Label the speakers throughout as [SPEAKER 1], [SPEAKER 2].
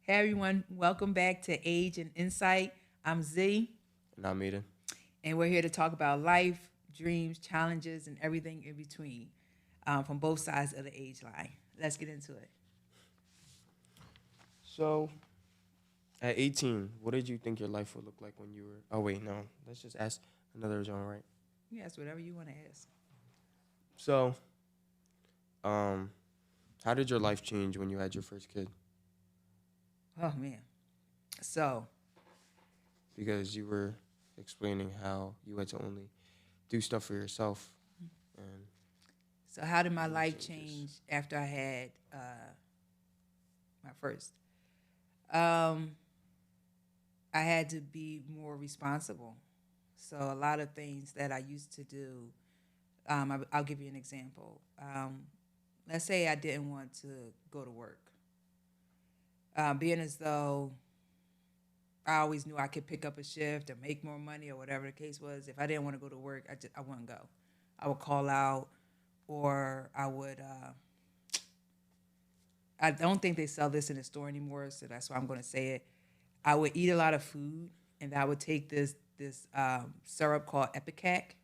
[SPEAKER 1] Hey everyone, welcome back to Age and Insight. I'm Z,
[SPEAKER 2] And I'm Eden.
[SPEAKER 1] and we're here to talk about life, dreams, challenges, and everything in between from both sides of the age line. Let's get into it.
[SPEAKER 2] So, at 18, what did you think your life would look like when you were? Oh wait, no. Let's just ask another genre, right?
[SPEAKER 1] You ask whatever you want to ask.
[SPEAKER 2] So, um, how did your life change when you had your first kid?
[SPEAKER 1] Oh man. So,
[SPEAKER 2] Because you were explaining how you had to only do stuff for yourself, and
[SPEAKER 1] so how did my
[SPEAKER 2] made
[SPEAKER 1] life
[SPEAKER 2] changes.
[SPEAKER 1] change after I had my first? Um, I had to be more responsible. So a lot of things that I used to do, I'll give you an example. Let's say I didn't want to go to work, being as though I always knew I could pick up a shift or make more money or whatever the case was. If I didn't want to go to work, I wouldn't go. I would call out, or I would. I don't think they sell this in the store anymore, so that's why I'm going to say it. I would eat a lot of food, and I would take this syrup called Epicac.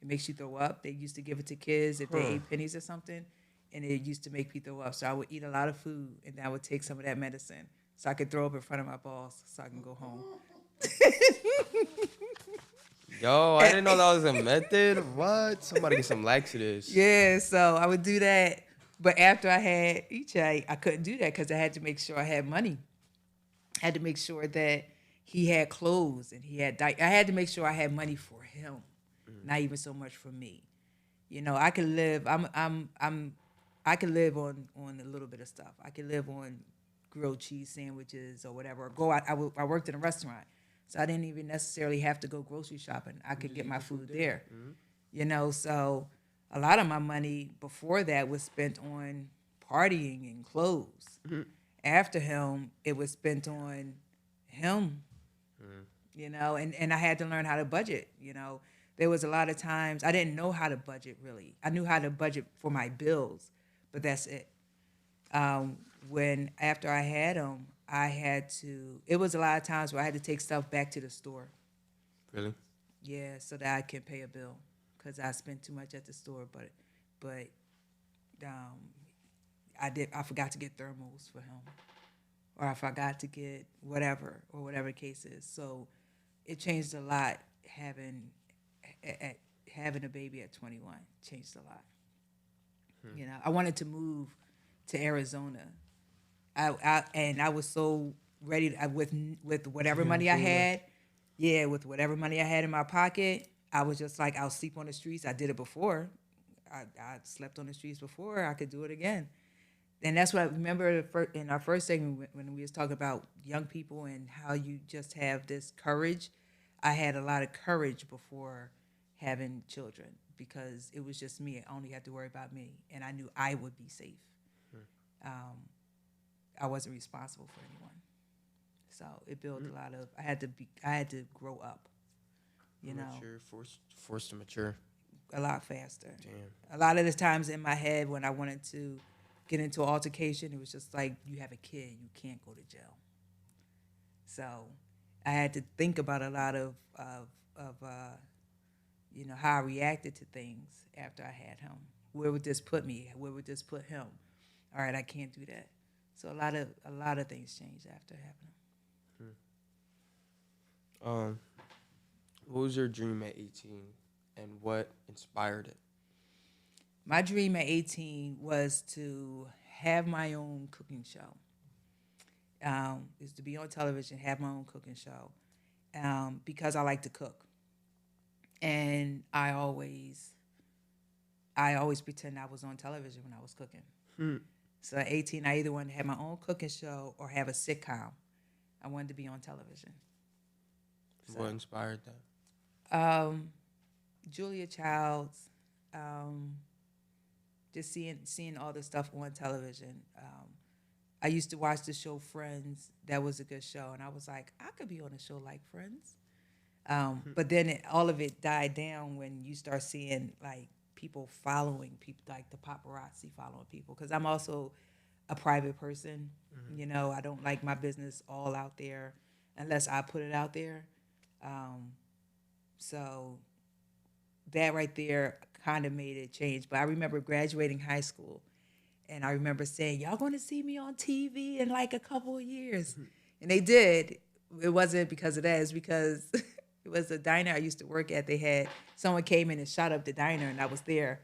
[SPEAKER 1] It makes you throw up. They used to give it to kids if they
[SPEAKER 2] Huh.
[SPEAKER 1] ate pennies or something, and it used to make people throw up. So I would eat a lot of food, and then I would take some of that medicine so I could throw up in front of my boss so I can go home.
[SPEAKER 2] Yo, I didn't know that was a method. What? Somebody get some laxatives.
[SPEAKER 1] Yeah, so I would do that. But after I had Iche, I couldn't do that because I had to make sure I had money. I had to make sure that he had clothes and he had. I had to make sure I had money for him, not even so much for me. You know, I can live. I can live on a little bit of stuff. I can live on grilled cheese sandwiches or whatever. Or go out. I worked in a restaurant, so I didn't even necessarily have to go grocery shopping. I could
[SPEAKER 2] Just
[SPEAKER 1] get
[SPEAKER 2] eat
[SPEAKER 1] my
[SPEAKER 2] the food
[SPEAKER 1] food
[SPEAKER 2] there.
[SPEAKER 1] there. You know, so a lot of my money before that was spent on partying and clothes.
[SPEAKER 2] Mm-hmm.
[SPEAKER 1] After him, it was spent on him, you know, and I had to learn how to budget, you know. There was a lot of times I didn't know how to budget really. I knew how to budget for my bills, but that's it. When after I had him, I had to, it was a lot of times where I had to take stuff back to the store.
[SPEAKER 2] Really?
[SPEAKER 1] Yeah, so that I can pay a bill because I spent too much at the store. But um, I forgot to get thermals for him, or I forgot to get whatever or whatever the case is. So it changed a lot having a baby at 21. Changed a lot. You know, I wanted to move to Arizona. And I was so ready with whatever money I
[SPEAKER 2] Arizona.
[SPEAKER 1] had. Yeah, with whatever money I had in my pocket, I was just like, I'll sleep on the streets. I did it before. I slept on the streets before. I could do it again. And that's what I remember in our first segment when we was talking about young people and how you just have this courage. I had a lot of courage before having children because it was just me. I only had to worry about me, and I knew I would be safe. Um, I wasn't responsible for anyone, so it built a lot of. I had to grow up, you know,
[SPEAKER 2] Mature, forced to mature.
[SPEAKER 1] a lot faster.
[SPEAKER 2] Damn.
[SPEAKER 1] A lot of the times in my head when I wanted to get into an altercation, it was just like you have a kid, you can't go to jail. So I had to think about a lot of you know how I reacted to things after I had him. Where would this put me? Where would this put him? All right, I can't do that. So a lot of things changed after having him.
[SPEAKER 2] Um, what was your dream at 18, and what inspired it?
[SPEAKER 1] My dream at 18 was to have my own cooking show. Is to be on television, have my own cooking show, because I like to cook, and I always pretend I was on television when I was cooking.
[SPEAKER 2] Hmm.
[SPEAKER 1] So at 18, I either wanted to have my own cooking show or have a sitcom. I wanted to be on television. So
[SPEAKER 2] What inspired that?
[SPEAKER 1] um, Julia Childs, um, just seeing all the stuff on television. I used to watch the show Friends. That was a good show, and I was like, I could be on a show like Friends. But then all of it died down when you start seeing like people following people, like the paparazzi following people. Because I'm also a private person. You know, I don't like my business all out there unless I put it out there. So that right there kind of made it change. But I remember graduating high school, and I remember saying, "Y'all going to see me on TV in like a couple of years," and they did. It wasn't because of that; it's because it was a diner I used to work at. They had someone came in and shot up the diner, and I was there.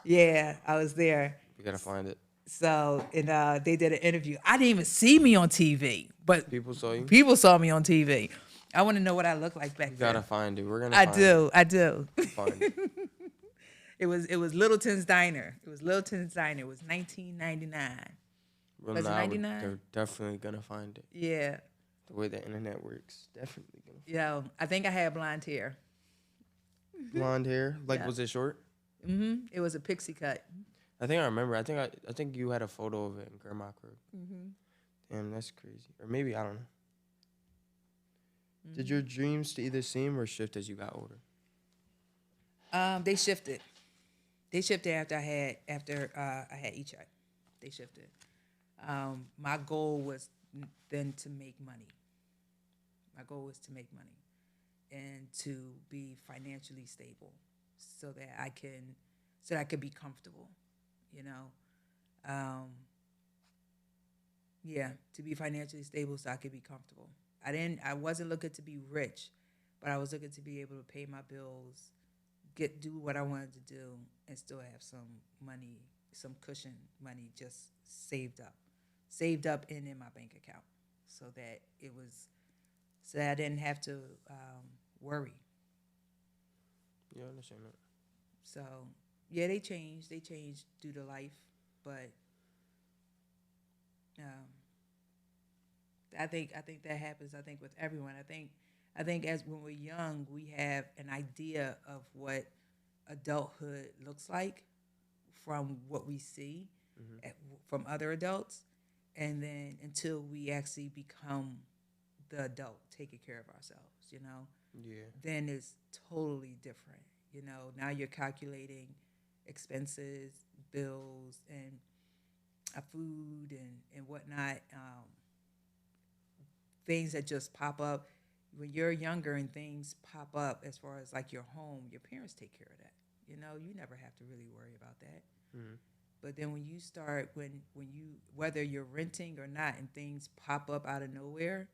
[SPEAKER 1] Yeah, I was there.
[SPEAKER 2] We gotta find it.
[SPEAKER 1] So, and they did an interview. I didn't even see me on TV, but
[SPEAKER 2] People saw you.
[SPEAKER 1] people saw me on TV. I want to know what I looked like back
[SPEAKER 2] You
[SPEAKER 1] then.
[SPEAKER 2] gotta find it. We're gonna.
[SPEAKER 1] I
[SPEAKER 2] find
[SPEAKER 1] do. I do.
[SPEAKER 2] It. Find it.
[SPEAKER 1] It was Littleton's Diner. It was Littleton's Diner. It was 1999.
[SPEAKER 2] Well,
[SPEAKER 1] Was it
[SPEAKER 2] nah,
[SPEAKER 1] 99?
[SPEAKER 2] they're definitely gonna find it.
[SPEAKER 1] Yeah.
[SPEAKER 2] The way the internet works, definitely gonna.
[SPEAKER 1] Yo, I think I had blonde hair.
[SPEAKER 2] Blonde hair, like
[SPEAKER 1] Yeah.
[SPEAKER 2] was it short?
[SPEAKER 1] It was a pixie cut.
[SPEAKER 2] I think I remember. I think you had a photo of it in Grandma Crib. Damn, that's crazy. Or maybe I don't know. Did your dreams stay the same or shift as you got older?
[SPEAKER 1] They shifted. They shifted after I had E-Check. They shifted. My goal was then to make money. My goal was to make money and to be financially stable, so that I could be comfortable. You know, yeah, to be financially stable so I could be comfortable. I wasn't looking to be rich, but I was looking to be able to pay my bills, do what I wanted to do, and still have some money, some cushion money just saved up and in my bank account, so that I didn't have to worry.
[SPEAKER 2] Yeah, I understand that.
[SPEAKER 1] So yeah, they changed due to life, but I think that happens. I think with everyone. I think as when we're young, we have an idea of what adulthood looks like from what we see from other adults, and then until we actually become the adult taking care of ourselves,
[SPEAKER 2] Yeah.
[SPEAKER 1] then it's totally different. Now you're calculating expenses, bills, and food and whatnot. Things that just pop up when you're younger, and things pop up as far as like your home. Your parents take care of that. You never have to really worry about that. But then when you start, when you whether you're renting or not, and things pop up out of nowhere,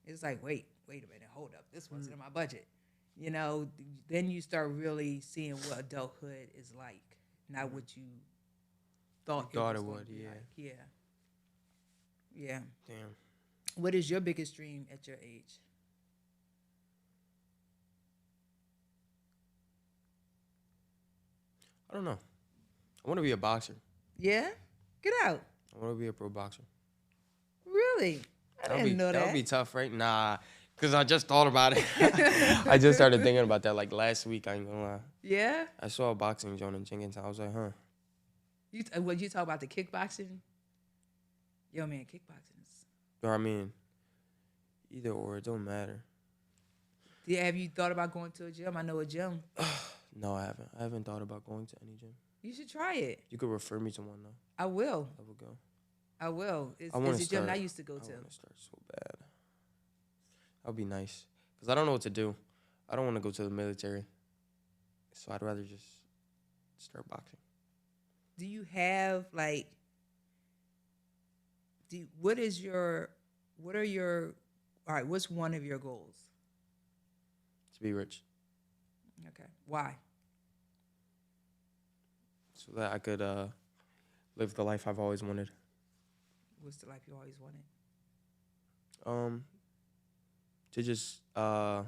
[SPEAKER 1] it's like wait a minute, hold up, this wasn't in my budget. Then you start really seeing what adulthood is like, not what you thought
[SPEAKER 2] You thought
[SPEAKER 1] was
[SPEAKER 2] it
[SPEAKER 1] going
[SPEAKER 2] would,
[SPEAKER 1] to be
[SPEAKER 2] yeah.
[SPEAKER 1] like. Yeah.
[SPEAKER 2] Damn.
[SPEAKER 1] What is your biggest dream at your age?
[SPEAKER 2] I don't know. I want to be a boxer.
[SPEAKER 1] Yeah? Get out.
[SPEAKER 2] I want to be a pro boxer.
[SPEAKER 1] Really? I didn't know that.
[SPEAKER 2] That would be tough, right? Nah, because I just thought about it. I just started thinking about that like last week. I ain't gonna lie.
[SPEAKER 1] Yeah?
[SPEAKER 2] I saw a boxing joint in Jenkintown. I was like, huh.
[SPEAKER 1] When you talk about the kickboxing? Yo, man, kickboxing is...
[SPEAKER 2] Or I mean, either or, it don't matter.
[SPEAKER 1] Yeah, have you thought about going to a gym? I know a gym.
[SPEAKER 2] No, I haven't. I haven't thought about going to any gym.
[SPEAKER 1] You should try it.
[SPEAKER 2] You could refer me to one though.
[SPEAKER 1] I will.
[SPEAKER 2] I would go.
[SPEAKER 1] I will. It's
[SPEAKER 2] I wanna
[SPEAKER 1] a gym I
[SPEAKER 2] start-
[SPEAKER 1] used to go
[SPEAKER 2] I
[SPEAKER 1] to.
[SPEAKER 2] want to start so bad. That would be nice. Because I don't know what to do. I don't want to go to the military. So I'd rather just start boxing.
[SPEAKER 1] Do you have like... what are your... All right, what's one of your goals?
[SPEAKER 2] To be rich.
[SPEAKER 1] Okay. Why?
[SPEAKER 2] So that I could live the life I've always wanted.
[SPEAKER 1] What's the life you always wanted?
[SPEAKER 2] To just I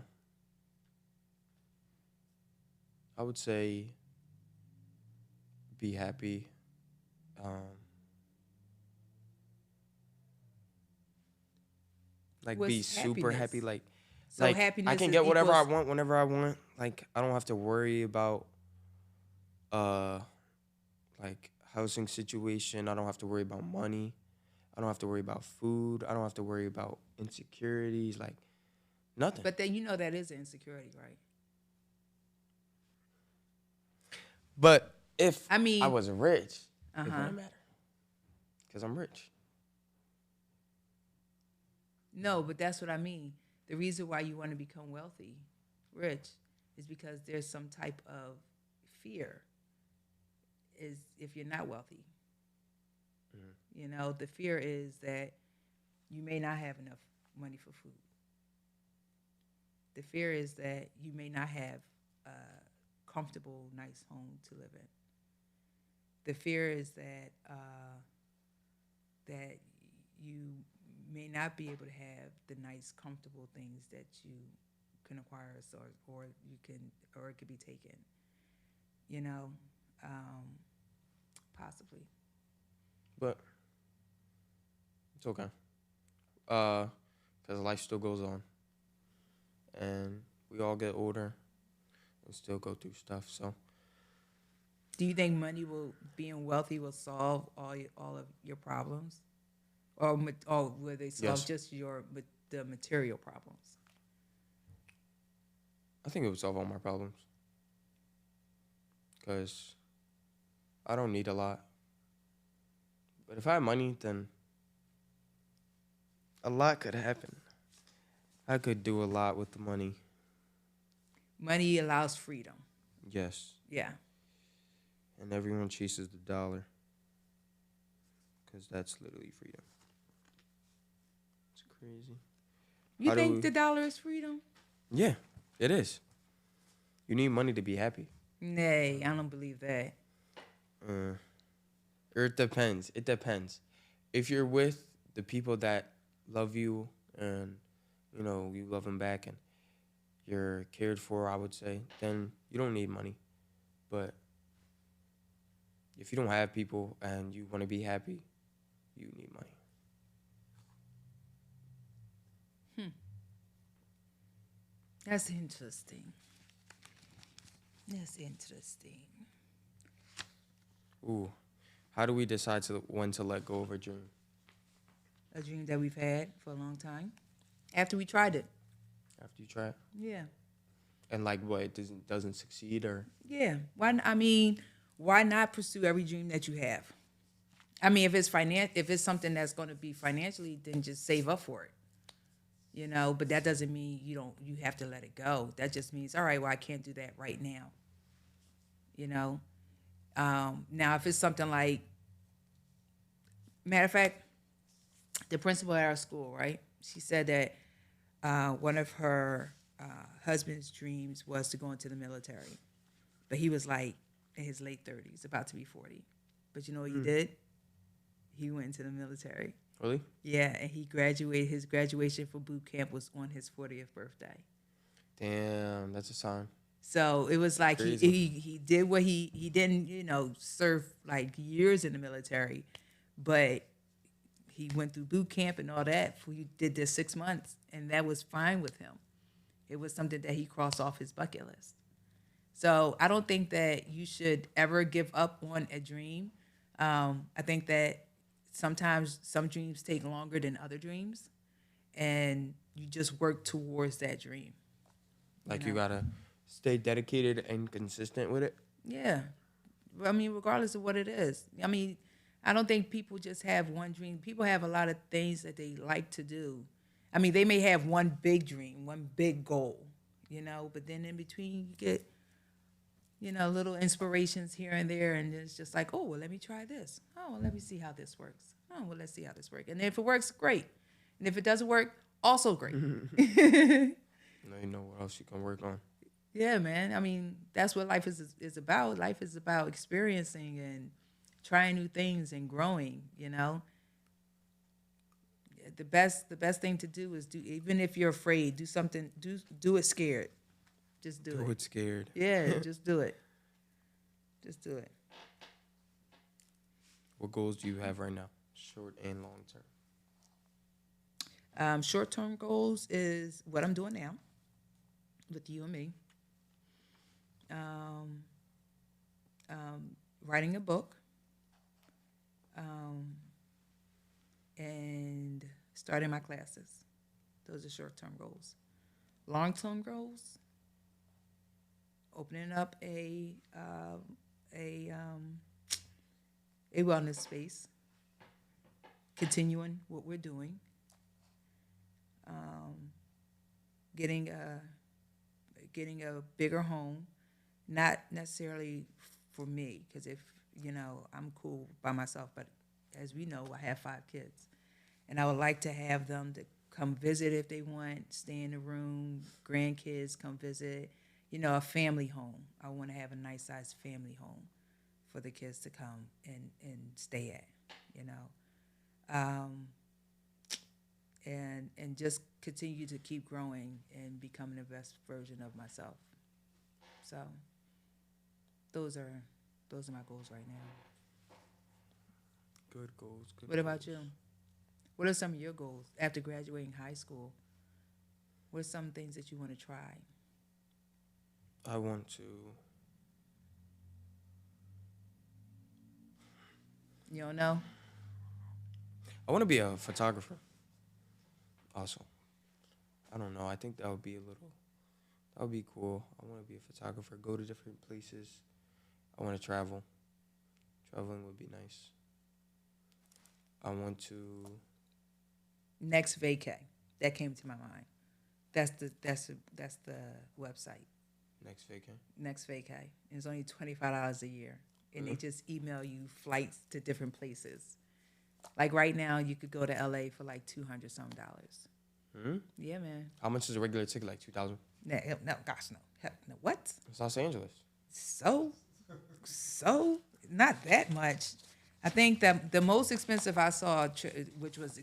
[SPEAKER 2] would say be happy. Like be
[SPEAKER 1] What's
[SPEAKER 2] super
[SPEAKER 1] happiness?
[SPEAKER 2] happy. Like
[SPEAKER 1] So
[SPEAKER 2] like
[SPEAKER 1] happiness
[SPEAKER 2] I can
[SPEAKER 1] is
[SPEAKER 2] get whatever I
[SPEAKER 1] equals-
[SPEAKER 2] want whenever I want. Like I don't have to worry about like housing situation. I don't have to worry about money. I don't have to worry about food. I don't have to worry about insecurities. Like nothing.
[SPEAKER 1] But then that is an insecurity, right?
[SPEAKER 2] But if
[SPEAKER 1] I mean-
[SPEAKER 2] I was rich, it
[SPEAKER 1] Uh-huh.
[SPEAKER 2] wouldn't matter. Because I'm rich.
[SPEAKER 1] No, but that's what I mean. The reason why you want to become wealthy, rich, is because there's some type of fear. Is if you're not wealthy, you know, the fear is that you may not have enough money for food. The fear is that you may not have a comfortable, nice home to live in. The fear is that you may not be able to have the nice, comfortable things that you can acquire, or you can, or it could be taken. You know, possibly.
[SPEAKER 2] But it's okay. Because life still goes on. And we all get older and still go through stuff. So
[SPEAKER 1] Do you think being wealthy will solve all of your problems, or will they solve
[SPEAKER 2] Yes.
[SPEAKER 1] just the material problems?
[SPEAKER 2] I think it would solve all my problems. Because I don't need a lot. But if I had money, then a lot could happen. I could do a lot with the money.
[SPEAKER 1] Money allows freedom.
[SPEAKER 2] Yes.
[SPEAKER 1] Yeah.
[SPEAKER 2] And everyone chases the dollar. Because that's literally freedom. It's crazy.
[SPEAKER 1] You
[SPEAKER 2] How do
[SPEAKER 1] think
[SPEAKER 2] we-
[SPEAKER 1] the dollar is freedom?
[SPEAKER 2] Yeah, it is. You need money to be happy.
[SPEAKER 1] Nay, I don't believe that.
[SPEAKER 2] Or it depends. It depends. If you're with the people that love you and, you know, you love them back and you're cared for, I would say, then you don't need money. But if you don't have people and you want to be happy, you need money.
[SPEAKER 1] That's interesting. That's interesting.
[SPEAKER 2] Ooh. How do we decide when to let go of a dream?
[SPEAKER 1] A dream that we've had for a long time. After we tried it.
[SPEAKER 2] After you try it?
[SPEAKER 1] Yeah.
[SPEAKER 2] And like what, it doesn't succeed or?
[SPEAKER 1] Yeah. Why not pursue every dream that you have? I mean, if it's something that's going to be financially, then just save up for it. You know, but that doesn't mean you have to let it go. That just means, all right, well, I can't do that right now. You know? Now, if it's something like, matter of fact, the principal at our school, right? She said that one of her husband's dreams was to go into the military. But he was like in his late 30s, about to be 40. But you know what he did? He went into the military.
[SPEAKER 2] Really?
[SPEAKER 1] Yeah, and he graduated. His graduation for boot camp was on his 40th birthday.
[SPEAKER 2] Damn, that's a sign.
[SPEAKER 1] So it was like
[SPEAKER 2] Crazy.
[SPEAKER 1] he did what he didn't, serve like years in the military, but he went through boot camp and all that. He did this 6 months, and that was fine with him. It was something that he crossed off his bucket list. So I don't think that you should ever give up on a dream. I think that sometimes some dreams take longer than other dreams, and you just work towards that dream.
[SPEAKER 2] Like
[SPEAKER 1] know?
[SPEAKER 2] you gotta stay dedicated and consistent with it.
[SPEAKER 1] Yeah. I mean, regardless of what it is. I mean, I don't think people just have one dream. People have a lot of things that they like to do. I mean, they may have one big dream, one big goal, but then in between you get, little inspirations here and there, and it's just like, oh, well, let me try this. Oh, well, let me see how this works. Oh, well, let's see how this works. And if it works, great. And if it doesn't work, also great.
[SPEAKER 2] Now you know what else you can work on.
[SPEAKER 1] Yeah, man. I mean, that's what life is about. Life is about experiencing and trying new things and growing, The best thing to do is even if you're afraid, do something, do it scared. Just do
[SPEAKER 2] Do
[SPEAKER 1] it.
[SPEAKER 2] it scared.
[SPEAKER 1] Yeah, just do it. Just do it.
[SPEAKER 2] What goals do you have right now, short and long term?
[SPEAKER 1] Short-term goals is what I'm doing now with you and me. Writing a book. And starting my classes. Those are short-term goals. Long-term goals, opening up a wellness space continuing what we're doing, um, getting a bigger home, not necessarily for me, because if I'm cool by myself, but as we know, I have 5 kids, and I would like to have them to come visit if they want, stay in the room, grandkids come visit, a family home. I want to have a nice sized family home for the kids to come and stay at, and just continue to keep growing and becoming the best version of myself. So those are my goals right now.
[SPEAKER 2] Good goals. Good.
[SPEAKER 1] What about
[SPEAKER 2] goals.
[SPEAKER 1] you? What are some of your goals after graduating high school? What are some things that you want to try?
[SPEAKER 2] I want to.
[SPEAKER 1] You don't know?
[SPEAKER 2] I want to be a photographer. Also, I don't know. I think that would be that would be cool. I want to be a photographer. Go to different places. I want to travel. Traveling would be nice. I want to.
[SPEAKER 1] Next Vacay. That came to my mind. That's the website.
[SPEAKER 2] Next vacay.
[SPEAKER 1] Next Vacay. It's only $25 a year, and they just email you flights to different places. Like right now, you could go to LA for like $200 some.
[SPEAKER 2] Hmm?
[SPEAKER 1] Yeah, man.
[SPEAKER 2] How much is a regular ticket? Like 2,000.
[SPEAKER 1] No, gosh, no. Hell, no. What?
[SPEAKER 2] It's Los Angeles.
[SPEAKER 1] So not that much. I think that the most expensive I saw, which was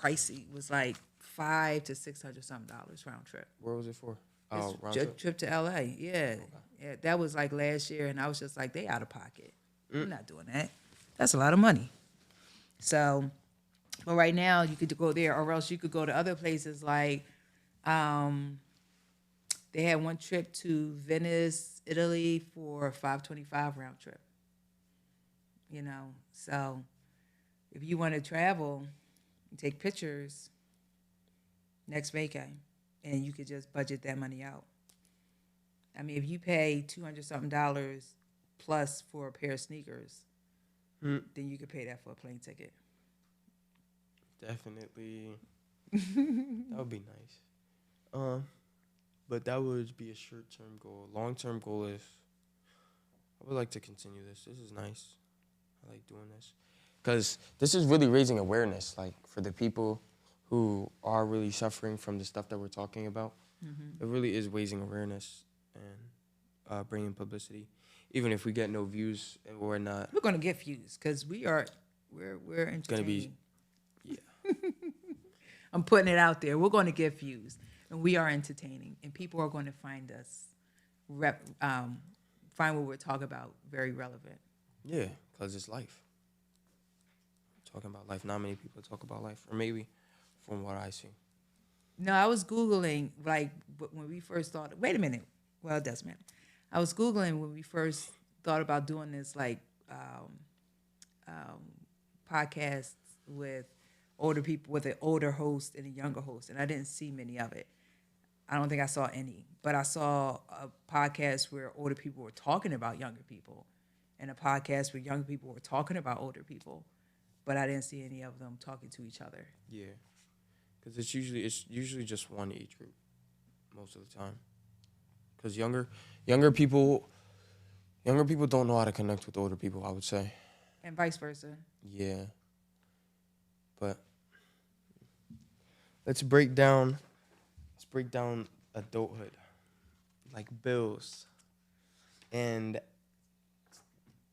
[SPEAKER 1] pricey, was like $500 to $600 some round trip.
[SPEAKER 2] Where was it for?
[SPEAKER 1] It's
[SPEAKER 2] Oh, round trip.
[SPEAKER 1] trip to LA. Yeah. Yeah, that was like last year, and I was just like, they out of pocket. I'm not doing that. That's a lot of money. So, but right now you could go there, or else you could go to other places like, they had one trip to Venice, Italy for $525 round trip. So if you want to travel and take pictures, next vacay, and you could just budget that money out. I mean, if you pay $200 something plus for a pair of sneakers, then you could pay that for a plane ticket.
[SPEAKER 2] Definitely. That would be nice. But that would be a short-term goal. Long-term goal is I would like to continue this. This is nice. I like doing this. Because this is really raising awareness, like, for the people who are really suffering from the stuff that we're talking about. Mm-hmm. It really is raising awareness and bringing publicity. Even if we get no views and we're not.
[SPEAKER 1] We're going to get views because we're entertaining.
[SPEAKER 2] It's going to be, yeah.
[SPEAKER 1] I'm putting it out there. We're going to get views, and we are entertaining, and people are going to find us, find what we're talking about very relevant.
[SPEAKER 2] Yeah, because it's life. Talking about life. Not many people talk about life, or maybe from what I see.
[SPEAKER 1] No, I was Googling, like, when we first thought, wait a minute. Well, it doesn't matter. I was Googling when we first thought about doing this, like, podcasts with older people, with an older host and a younger host, and I didn't see many of it. I don't think I saw any, but I saw a podcast where older people were talking about younger people, and a podcast where younger people were talking about older people, but I didn't see any of them talking to each other.
[SPEAKER 2] Yeah, because it's usually just one age group most of the time. Because younger people don't know how to connect with older people, I would say.
[SPEAKER 1] And vice versa.
[SPEAKER 2] Yeah. But let's break down adulthood, like bills and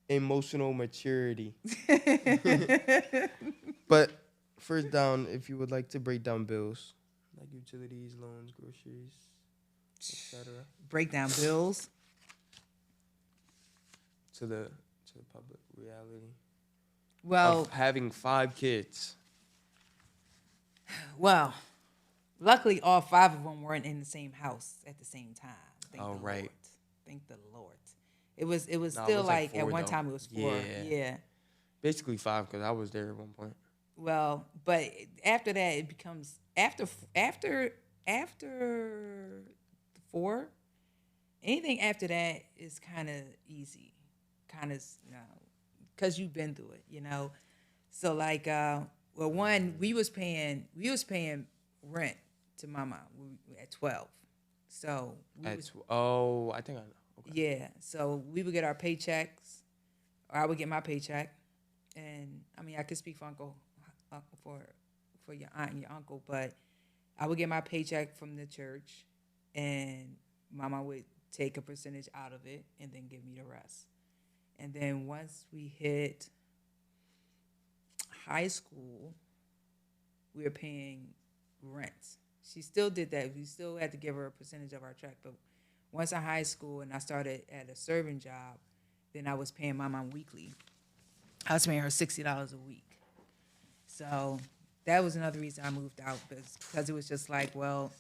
[SPEAKER 2] emotional maturity. But first down, if you would like to break down bills, like utilities, loans, groceries, etc.
[SPEAKER 1] Break down bills.
[SPEAKER 2] To the public reality.
[SPEAKER 1] Well,
[SPEAKER 2] of having 5 kids.
[SPEAKER 1] Well, luckily all 5 of them weren't in the same house at the same time.
[SPEAKER 2] Right.
[SPEAKER 1] Lord. Thank the Lord. It was still like
[SPEAKER 2] 4,
[SPEAKER 1] at one
[SPEAKER 2] though.
[SPEAKER 1] time it was 4. Yeah.
[SPEAKER 2] Basically 5 because I was there at one point.
[SPEAKER 1] Well, but after that it becomes after 4. Anything after that is kind of easy, kind of, because you've been through it, So like Well, one, we was paying rent to mama at 12. So
[SPEAKER 2] I think I know. Okay.
[SPEAKER 1] yeah, so we would get our paychecks, or I would get my paycheck, and I mean I could speak for for your aunt and your uncle, but I would get my paycheck from the church, and mama would take a percentage out of it and then give me the rest. And then once we hit high school, we were paying rent. She still did that. We still had to give her a percentage of our check. But once in high school and I started at a serving job, then I was paying my mom weekly. I was paying her $60 a week. So that was another reason I moved out because it was just like, well,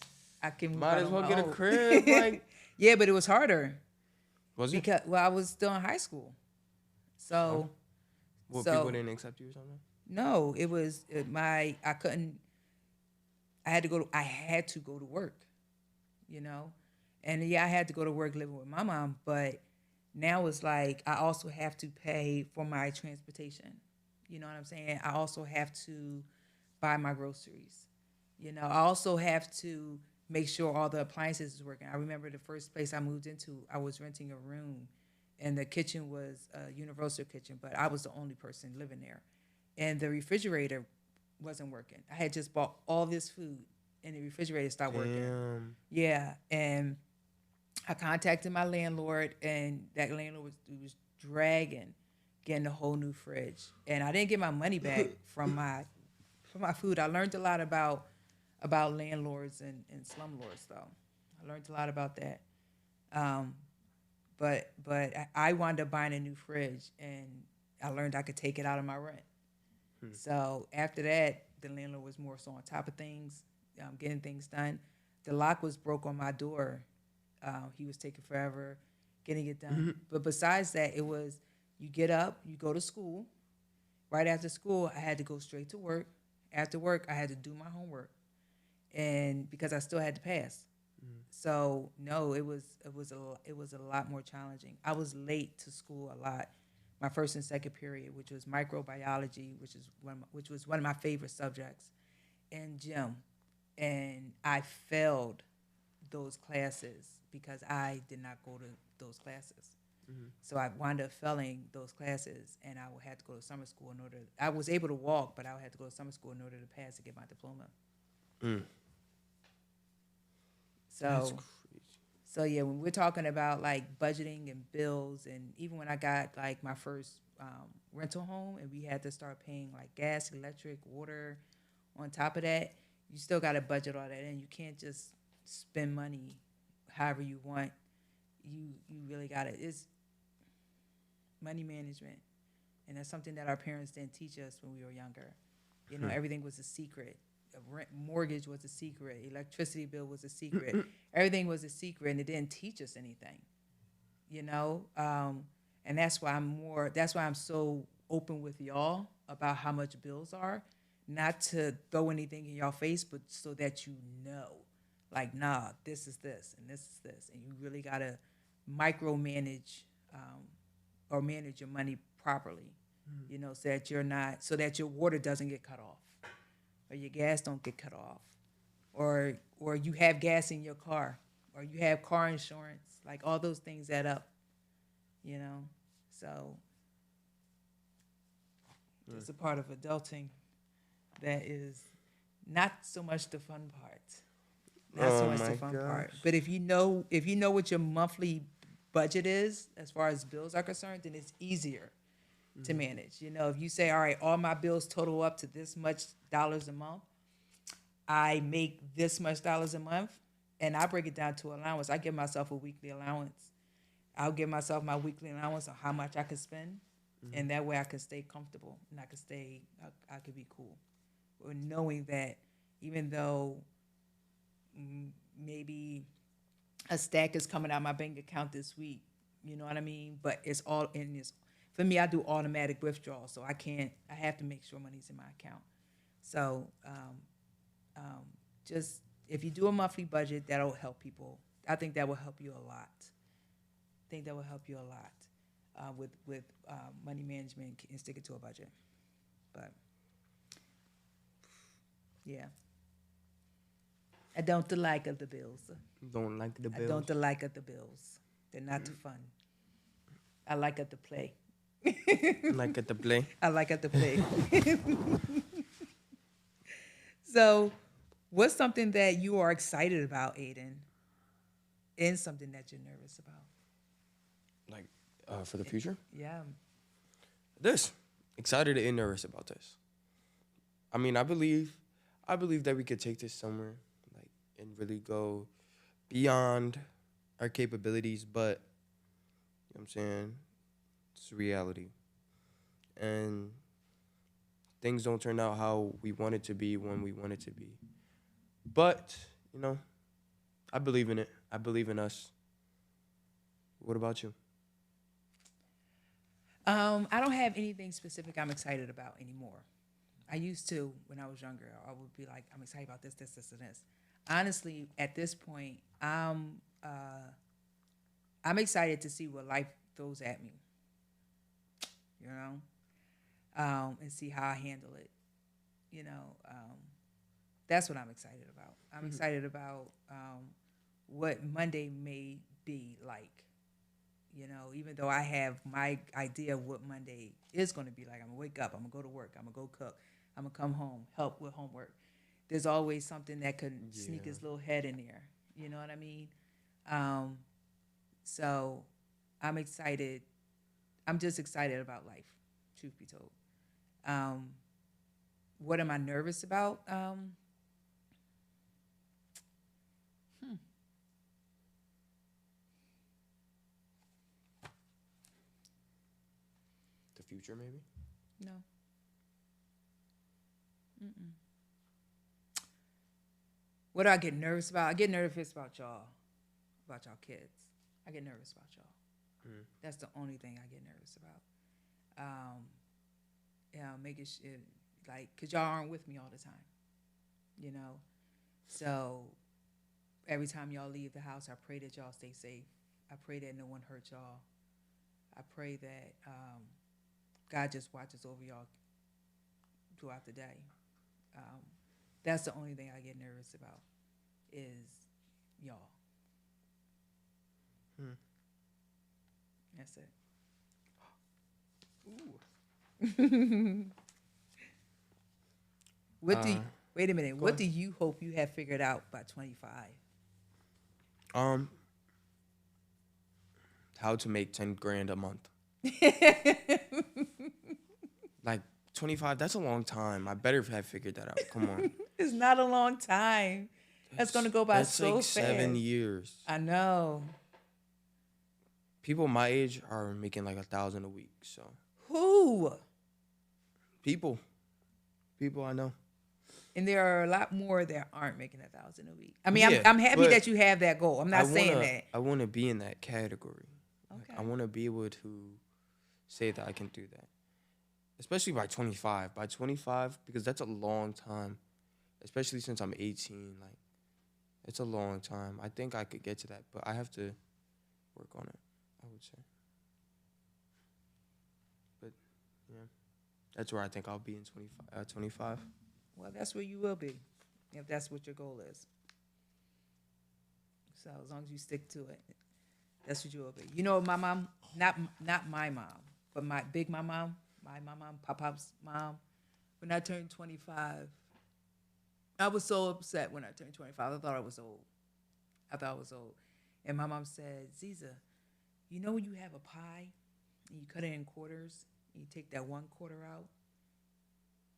[SPEAKER 1] I can move
[SPEAKER 2] Might
[SPEAKER 1] out
[SPEAKER 2] as
[SPEAKER 1] on
[SPEAKER 2] well
[SPEAKER 1] my
[SPEAKER 2] get a
[SPEAKER 1] own.
[SPEAKER 2] crib. Like,
[SPEAKER 1] Yeah, but it was harder
[SPEAKER 2] was it?
[SPEAKER 1] because I was still in high school. So
[SPEAKER 2] Well,
[SPEAKER 1] so
[SPEAKER 2] people didn't accept you or something?
[SPEAKER 1] no, it was I couldn't. I had to go to work, you know, and yeah, I had to go to work living with my mom. But now it's like I also have to pay for my transportation. You know what I'm saying? I also have to buy my groceries. You know, I also have to make sure all the appliances is working. I remember the first place I moved into, I was renting a room, and the kitchen was a universal kitchen, but I was the only person living there, and the refrigerator wasn't working. I had just bought all this food, and the refrigerator stopped working.
[SPEAKER 2] Damn.
[SPEAKER 1] Yeah, and I contacted my landlord, and that landlord was dragging getting a whole new fridge, and I didn't get my money back from my food. I learned a lot about landlords and slumlords, though. I learned a lot about that. Um, but I wound up buying a new fridge, and I learned I could take it out of my rent. So after that, the landlord was more so on top of things, getting things done. The lock was broke on my door. He was taking forever getting it done. But besides that, it was you get up, you go to school. Right after school, I had to go straight to work. After work, I had to do my homework, and because I still had to pass. So no, it was a lot more challenging. I was late to school a lot. My first and second period, which was microbiology, which was one of my favorite subjects, and gym, and I failed those classes because I did not go to those classes. So I wound up failing those classes, and I would have to go to summer school in order. I was able to walk, but I had to go to summer school in order to pass to get my diploma.
[SPEAKER 2] Mm. That's
[SPEAKER 1] So
[SPEAKER 2] crazy.
[SPEAKER 1] So yeah, when we're talking about like budgeting and bills, and even when I got like my first rental home, and we had to start paying like gas, electric, water, on top of that, you still got to budget all that in. You can't just spend money however you want. You really got to. It's money management, and that's something that our parents didn't teach us when we were younger. You know, everything was a secret. A mortgage was a secret. Electricity bill was a secret. Everything was a secret, and it didn't teach us anything. You know, and That's why I'm so open with y'all about how much bills are, not to throw anything in y'all face, but so that you know, like, nah, this is this, and this is this, and you really gotta micromanage or manage your money properly. You know, so that your water doesn't get cut off, or your gas don't get cut off, or you have gas in your car, or you have car insurance. Like all those things add up, you know. So it's a part of adulting that is not so much the fun part. Not so
[SPEAKER 2] Oh
[SPEAKER 1] much the
[SPEAKER 2] my
[SPEAKER 1] fun part.
[SPEAKER 2] gosh.
[SPEAKER 1] But if you know what your monthly budget is as far as bills are concerned, then it's easier to manage. You know, if you say, all right, all my bills total up to this much dollars a month, I make this much dollars a month, and I break it down to allowance. I give myself a weekly allowance. I'll give myself my weekly allowance on how much I can spend, and that way I can stay comfortable and I can be cool. Or knowing that even though maybe a stack is coming out of my bank account this week, you know what I mean? But it's all in this. For me, I do automatic withdrawal, so I have to make sure money's in my account. So just if you do a monthly budget, that'll help people. I think that will help you a lot. I think that will help you a lot with money management and sticking to a budget. But Yeah. I don't the like of the bills.
[SPEAKER 2] Don't like the
[SPEAKER 1] I
[SPEAKER 2] bills.
[SPEAKER 1] don't the like of the bills. They're not too fun. I like at the play.
[SPEAKER 2] Like at the play.
[SPEAKER 1] I like at the play. So, what's something that you are excited about, Aiden, and something that you're nervous about?
[SPEAKER 2] Like for the future.
[SPEAKER 1] Yeah.
[SPEAKER 2] This excited and nervous about this. I mean, I believe that we could take this somewhere, like, and really go beyond our capabilities. But you know what I'm saying, it's reality, and things don't turn out how we want it to be when we want it to be. But you know, I believe in it. I believe in us. What about you?
[SPEAKER 1] I don't have anything specific I'm excited about anymore. I used to when I was younger. I would be like, I'm excited about this, this, this, and this. Honestly, at this point, I'm excited to see what life throws at me. You know, and see how I handle it. You know, that's what I'm excited about. I'm excited about what Monday may be like. You know, even though I have my idea of what Monday is going to be like, I'm going to wake up, I'm going to go to work, I'm going to go cook, I'm going to come home, help with homework. There's always something that could sneak his little head in there. You know what I mean? So I'm excited. I'm just excited about life, truth be told. What am I nervous about?
[SPEAKER 2] The future, maybe.
[SPEAKER 1] No. What do I get nervous about? I get nervous about y'all kids. I get nervous about y'all. That's the only thing I get nervous about. Yeah, making sure, like, cause y'all aren't with me all the time, you know. So every time y'all leave the house, I pray that y'all stay safe. I pray that no one hurts y'all. I pray that God just watches over y'all throughout the day. That's the only thing I get nervous about is y'all. That's it.
[SPEAKER 2] Ooh.
[SPEAKER 1] Wait a minute. What
[SPEAKER 2] ahead.
[SPEAKER 1] do you hope you have figured out by 25?
[SPEAKER 2] How to make 10 grand a month. Like 25, that's a long time. I better have figured that out. Come on.
[SPEAKER 1] It's not a long time. That's going to go by
[SPEAKER 2] That's
[SPEAKER 1] so
[SPEAKER 2] like
[SPEAKER 1] fast.
[SPEAKER 2] 7 years.
[SPEAKER 1] I know.
[SPEAKER 2] People my age are making like 1,000 a week. So
[SPEAKER 1] Who?
[SPEAKER 2] people I know.
[SPEAKER 1] And there are a lot more that aren't making 1,000 a week. I mean,
[SPEAKER 2] Yeah,
[SPEAKER 1] I'm happy
[SPEAKER 2] but
[SPEAKER 1] that you have that goal. I'm not saying that.
[SPEAKER 2] I want to be in that category. Like,
[SPEAKER 1] Okay.
[SPEAKER 2] I want to be able to say that I can do that. Especially by 25. By 25, because that's a long time. Especially since I'm 18. Like, it's a long time. I think I could get to that, but I have to work on it, I would say. But, yeah. That's where I think I'll be in 25.
[SPEAKER 1] Well, that's where you will be, if that's what your goal is. So as long as you stick to it, that's what you will be. You know, my mom, not my mom, but my mom, Papa's mom, when I turned 25, I was so upset when I turned 25. I thought I was old. And my mom said, Ziza, you know when you have a pie and you cut it in quarters and you take that one quarter out?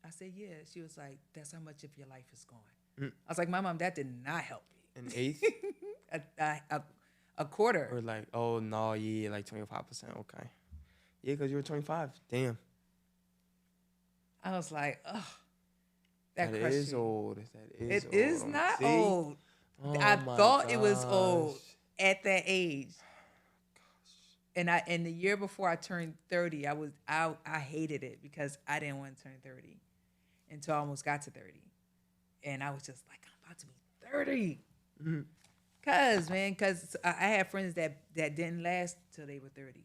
[SPEAKER 1] I said, yeah. She was like, that's how much of your life is gone. I was like, my mom, that did not help me.
[SPEAKER 2] An eighth?
[SPEAKER 1] A quarter.
[SPEAKER 2] Or like, oh, no, yeah, like 25%. Okay. Yeah, because you were 25. Damn.
[SPEAKER 1] I was like, ugh.
[SPEAKER 2] That
[SPEAKER 1] crushed
[SPEAKER 2] is
[SPEAKER 1] me.
[SPEAKER 2] old. That is
[SPEAKER 1] It
[SPEAKER 2] old.
[SPEAKER 1] is not
[SPEAKER 2] See?
[SPEAKER 1] old.
[SPEAKER 2] Oh
[SPEAKER 1] I
[SPEAKER 2] my
[SPEAKER 1] thought it was old
[SPEAKER 2] gosh.
[SPEAKER 1] at that age. And the year before I turned 30, I hated it because I didn't want to turn 30 until I almost got to 30. And I was just like, I'm about to be 30. Cause I had friends that didn't last till they were 30,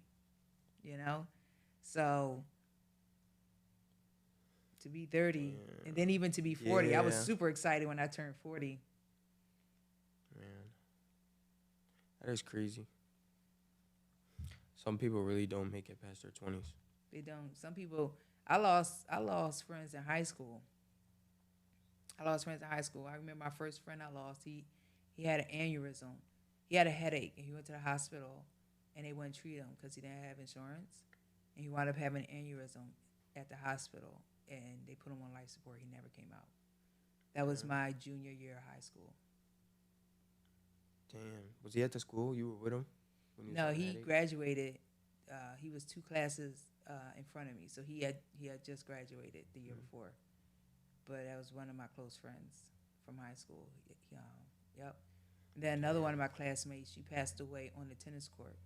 [SPEAKER 1] you know? So to be 30, and then even to be 40. I was
[SPEAKER 2] Yeah.
[SPEAKER 1] super excited when I turned 40.
[SPEAKER 2] Man, that is crazy. Some people really don't make it past their 20s.
[SPEAKER 1] They don't. Some people. I lost friends in high school. I remember my first friend I lost. He had an aneurysm. He had a headache, and he went to the hospital, and they wouldn't treat him because he didn't have insurance, and he wound up having an aneurysm at the hospital, and they put him on life support. He never came out. That was my junior year of high school.
[SPEAKER 2] Damn. Was he at the school? You were with him? When was
[SPEAKER 1] No,
[SPEAKER 2] having a
[SPEAKER 1] he
[SPEAKER 2] headache?
[SPEAKER 1] graduated. He was 2 classes in front of me, so he had just graduated the year before. But that was one of my close friends from high school. Yep. And then another one of my classmates, she passed away on the tennis court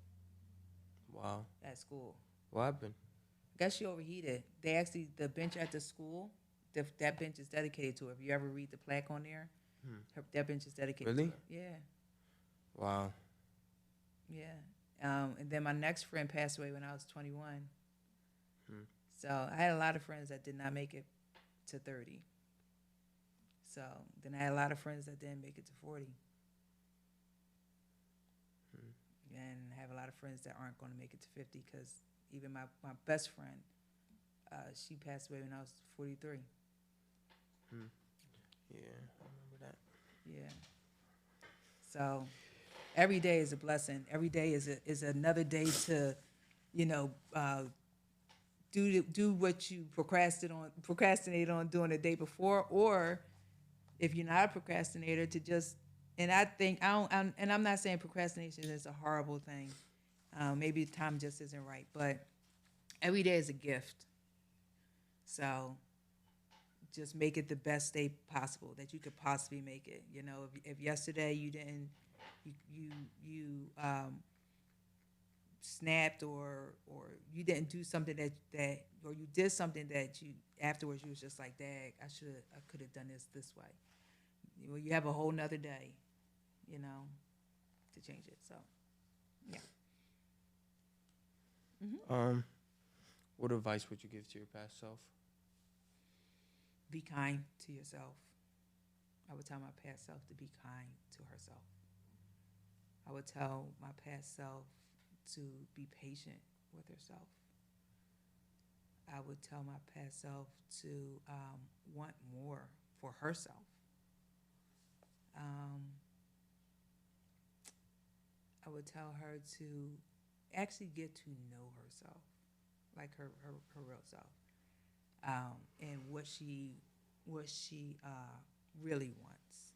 [SPEAKER 2] Wow.
[SPEAKER 1] at school.
[SPEAKER 2] What happened?
[SPEAKER 1] I guess she overheated. The bench at the school, that bench is dedicated to her. If you ever read the plaque on there, that bench is dedicated
[SPEAKER 2] Really?
[SPEAKER 1] to her. Yeah.
[SPEAKER 2] Wow.
[SPEAKER 1] Yeah. And then my next friend passed away when I was 21. So I had a lot of friends that did not make it to 30. So then I had a lot of friends that didn't make it to 40. And I have a lot of friends that aren't going to make it to 50 because even my best friend, she passed away when I was 43.
[SPEAKER 2] Yeah, I remember that.
[SPEAKER 1] Yeah. So every day is a blessing. Every day is another day to, do what you procrastinate on doing the day before, or if you're not a procrastinator, to just. And I think I'm not saying procrastination is a horrible thing. Maybe time just isn't right, but every day is a gift. So just make it the best day possible that you could possibly make it. If yesterday you didn't, you snapped or you didn't do something that or you did something that you afterwards you was just like, dang, I could have done this way. You have a whole nother day, to change it. So, yeah.
[SPEAKER 2] What advice would you give to your past self?
[SPEAKER 1] Be kind to yourself. I would tell my past self to be kind to herself. I would tell my past self to be patient with herself. I would tell my past self to want more for herself. I would tell her to actually get to know herself, like her real self, and what she really wants,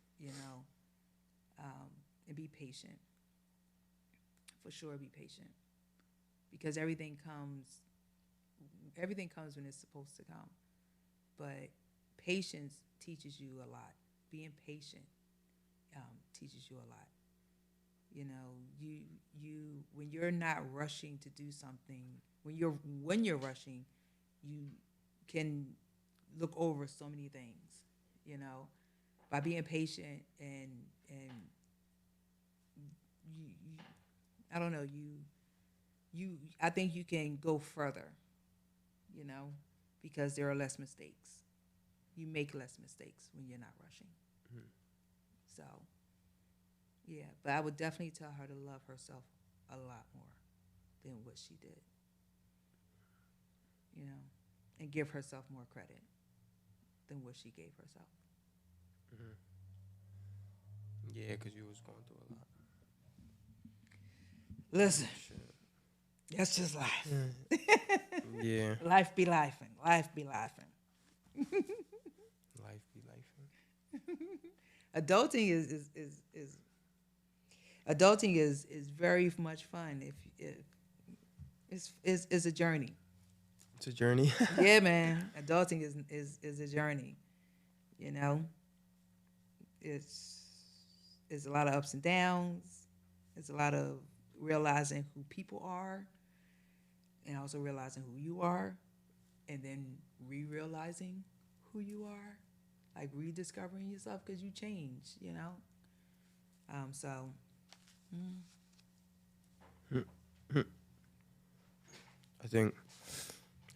[SPEAKER 1] and be patient. For sure, be patient, because everything comes when it's supposed to come. But patience teaches you a lot. Being patient teaches you a lot. You when you're not rushing to do something, when you're rushing, you can look over so many things. By being patient and you I don't know, I think you can go further, because there are less mistakes. You make less mistakes when you're not rushing. So, yeah, but I would definitely tell her to love herself a lot more than what she did, and give herself more credit than what she gave herself.
[SPEAKER 2] Yeah, because you was going through a lot.
[SPEAKER 1] Listen,
[SPEAKER 2] Shit.
[SPEAKER 1] that's just life.
[SPEAKER 2] Yeah.
[SPEAKER 1] Life be lifing. Life be lifing.
[SPEAKER 2] Life be life.
[SPEAKER 1] Adulting is very much fun. If it's a journey.
[SPEAKER 2] It's a journey.
[SPEAKER 1] Yeah, man. Adulting is a journey. It's a lot of ups and downs. It's a lot of realizing who people are, and also realizing who you are, and then re-realizing who you are, like rediscovering yourself because you change. So.
[SPEAKER 2] I think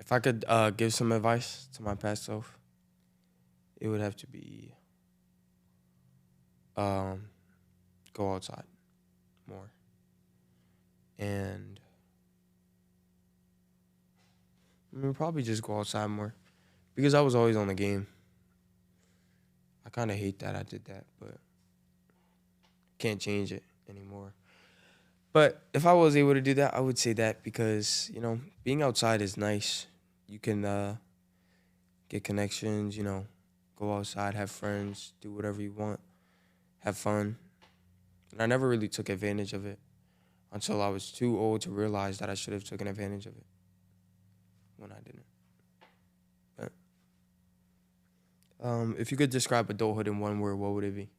[SPEAKER 2] If I could give some advice to my past self, it would have to be um, go outside more and probably just go outside more because I was always on the game. I kind of hate that I did that, but can't change it anymore. But if I was able to do that, I would say that because, being outside is nice. You can get connections, go outside, have friends, do whatever you want, have fun. And I never really took advantage of it until I was too old to realize that I should have taken advantage of it when I didn't. But if you could describe adulthood in one word, what would it be?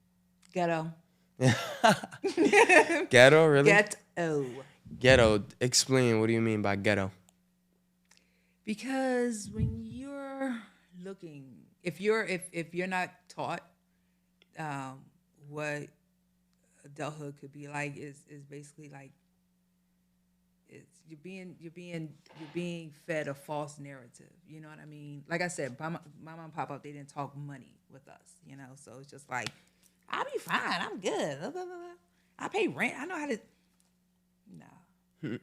[SPEAKER 1] Ghetto.
[SPEAKER 2] Ghetto, really?
[SPEAKER 1] Ghetto.
[SPEAKER 2] Ghetto. Explain. What do you mean by ghetto?
[SPEAKER 1] Because when you're looking, if you're not taught what adulthood could be like, is basically like you're being fed a false narrative. You know what I mean? Like I said, my mom and pop up, they didn't talk money with us. So it's just like, I'll be fine. I'm good. Blah, blah, blah. I pay rent. I know how to. No.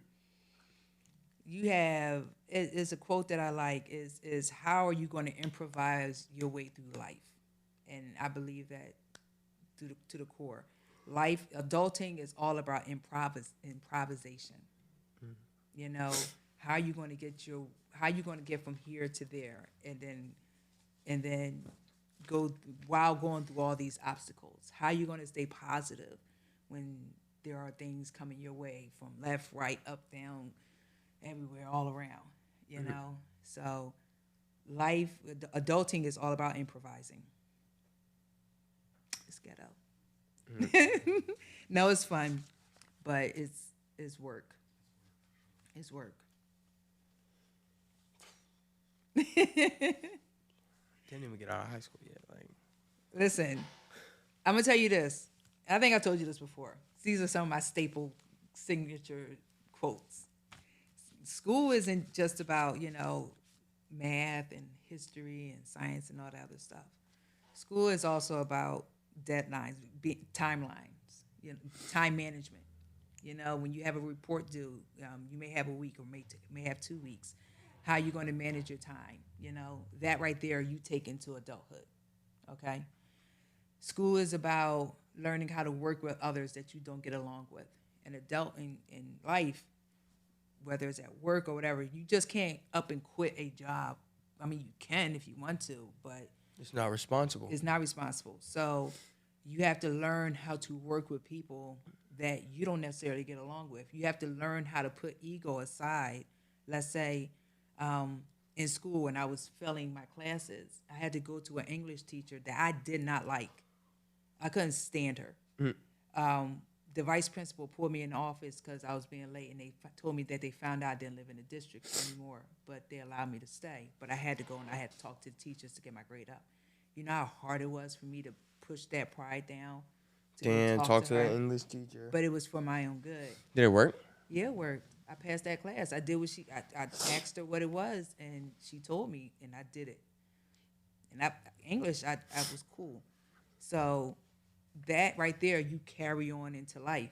[SPEAKER 1] You have, it's a quote that I like, is how are you going to improvise your way through life? And I believe that to the core. Adulting is all about improvisation. How are you going to get from here to there, and then go while going through all these obstacles? How are you going to stay positive when there are things coming your way from left, right, up, down, everywhere, all around? So adulting is all about improvising. It's ghetto. No, it's fun, but it's work. It's work.
[SPEAKER 2] Didn't even get out of high school yet.
[SPEAKER 1] Listen, I'm gonna tell you this. I think I told you this before. These are some of my staple signature quotes. School isn't just about math and history and science and all that other stuff. School is also about deadlines, timelines, time management. When you have a report due, you may have a week or may have 2 weeks. How are you going to manage your time? That right there you take into adulthood. Okay? School is about learning how to work with others that you don't get along with. An adult in life, whether it's at work or whatever, you just can't up and quit a job. I mean, you can if you want to, but
[SPEAKER 2] it's not responsible.
[SPEAKER 1] It's not responsible. So you have to learn how to work with people that you don't necessarily get along with. You have to learn how to put ego aside. Let's say in school when I was failing my classes, I had to go to an English teacher that I did not like. I couldn't stand her. The vice principal pulled me in the office because I was being late, and they told me that they found out I didn't live in the district anymore, but they allowed me to stay. But I had to go, and I had to talk to the teachers to get my grade up. You know how hard it was for me to push that pride down?
[SPEAKER 2] Talk to the English teacher.
[SPEAKER 1] But it was for my own good.
[SPEAKER 2] Did it work?
[SPEAKER 1] Yeah, it worked. I passed that class. I did what I asked her what it was, and she told me, and I did it. And English, I was cool. So that right there, you carry on into life,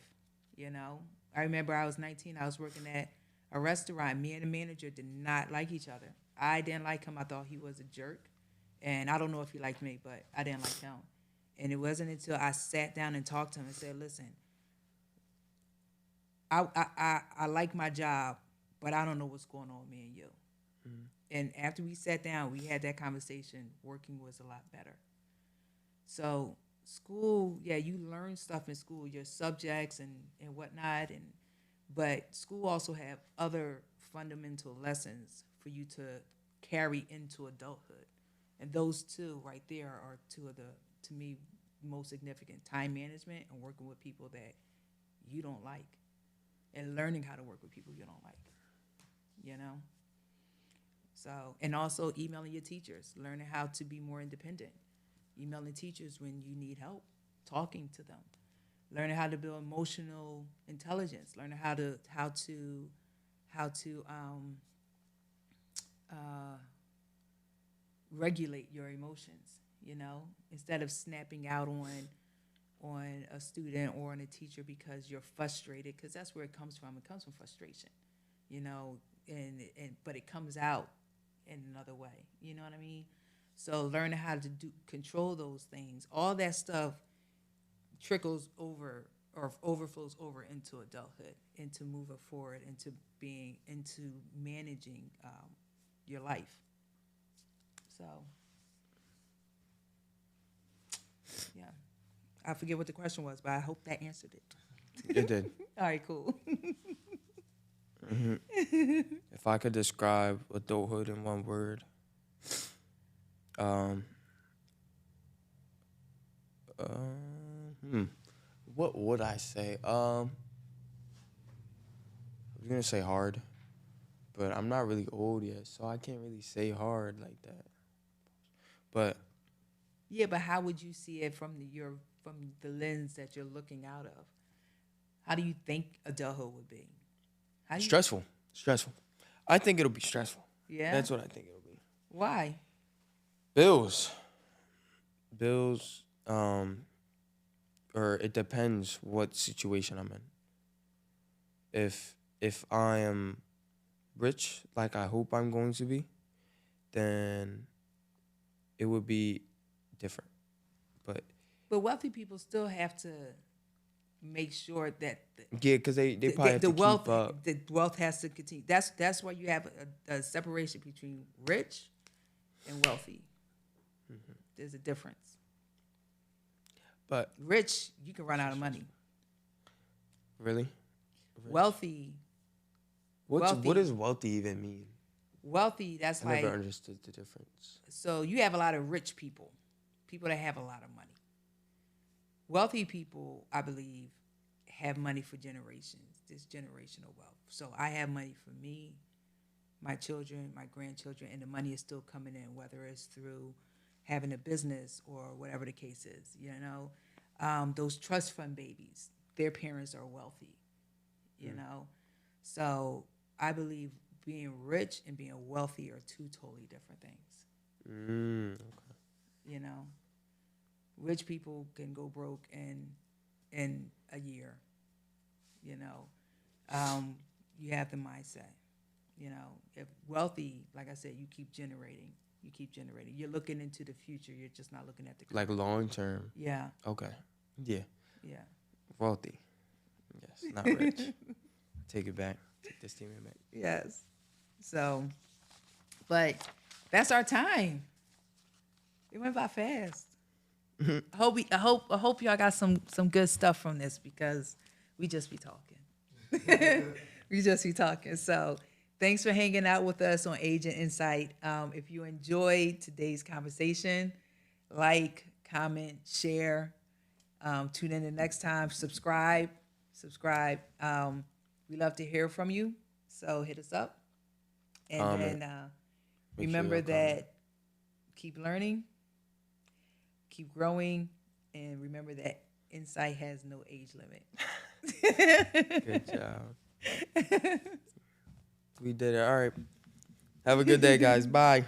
[SPEAKER 1] I remember I was 19, I was working at a restaurant. Me and the manager did not like each other. I didn't like him. I thought he was a jerk. And I don't know if he liked me, but I didn't like him. And it wasn't until I sat down and talked to him and said, listen, I like my job, but I don't know what's going on with me and you. Mm-hmm. And after we sat down, we had that conversation, working was a lot better. So school, yeah, you learn stuff in school, your subjects and whatnot, but school also have other fundamental lessons for you to carry into adulthood. And those two right there are two of the, to me, most significant: time management and working with people that you don't like, and learning how to work with people you don't like, So, and also emailing your teachers, learning how to be more independent. Emailing teachers when you need help, talking to them, learning how to build emotional intelligence, learning how to regulate your emotions, you know, instead of snapping out on a student or on a teacher because you're frustrated, because that's where it comes from. It comes from frustration, you know, and but it comes out in another way. You know what I mean? So learning how to control those things, all that stuff trickles over or overflows over into adulthood, into moving forward, into managing your life. So, yeah, I forget what the question was, but I hope that answered it.
[SPEAKER 2] It did.
[SPEAKER 1] All right, cool.
[SPEAKER 2] If I could describe adulthood in one word, um, what would I say? I was gonna say hard, but I'm not really old yet, so I can't really say hard like that. But
[SPEAKER 1] Yeah, but how would you see it from the lens that you're looking out of? How do you think adulthood would be? How do you,
[SPEAKER 2] stressful. I think it'll be stressful.
[SPEAKER 1] Yeah.
[SPEAKER 2] That's what I think it'll be.
[SPEAKER 1] Why?
[SPEAKER 2] Bills, or it depends what situation I'm in. If I am rich, like I hope I'm going to be, then it would be different. But
[SPEAKER 1] wealthy people still have to make sure that
[SPEAKER 2] yeah, because they probably have to
[SPEAKER 1] wealth
[SPEAKER 2] keep up.
[SPEAKER 1] the wealth has to continue. That's why you have a separation between rich and wealthy.
[SPEAKER 2] Mm-hmm.
[SPEAKER 1] There's a difference.
[SPEAKER 2] But
[SPEAKER 1] Rich, you can run out of money.
[SPEAKER 2] really,
[SPEAKER 1] Wealthy,
[SPEAKER 2] what
[SPEAKER 1] wealthy-
[SPEAKER 2] does wealthy even mean?
[SPEAKER 1] that's
[SPEAKER 2] I
[SPEAKER 1] like,
[SPEAKER 2] never understood the difference.
[SPEAKER 1] so you have a lot of rich people that have a lot of money. Wealthy people, I believe, have money for generations. This generational wealth. So I have money for me, my children, my grandchildren, and the money is still coming in, whether it's through having a business or whatever the case is. You know, those trust fund babies, their parents are wealthy. You know, so I believe being rich and being wealthy are two totally different things.
[SPEAKER 2] Okay.
[SPEAKER 1] You know, rich people can go broke in a year. You know, you have the mindset. You know, if wealthy, like I said, you keep generating. You're looking into the future. You're just not looking at the
[SPEAKER 2] Like long term.
[SPEAKER 1] Yeah,
[SPEAKER 2] Okay. Yeah.
[SPEAKER 1] yeah.
[SPEAKER 2] Wealthy. Yes. Not rich. Take it back. Take this statement back.
[SPEAKER 1] Yes. So, but that's our time. It went by fast. I hope y'all got some good stuff from this, because we just be talking. We just be talking. So thanks for hanging out with us on Agent Insight. If you enjoyed today's conversation, like, comment, share. Tune in the next time. Subscribe. We love to hear from you. So hit us up. And
[SPEAKER 2] Comment.
[SPEAKER 1] then
[SPEAKER 2] Make sure
[SPEAKER 1] remember
[SPEAKER 2] y'all comment.
[SPEAKER 1] that keep learning, keep growing, and remember that insight has no age limit.
[SPEAKER 2] Good job. We did it. All right. Have a good day, guys. Bye.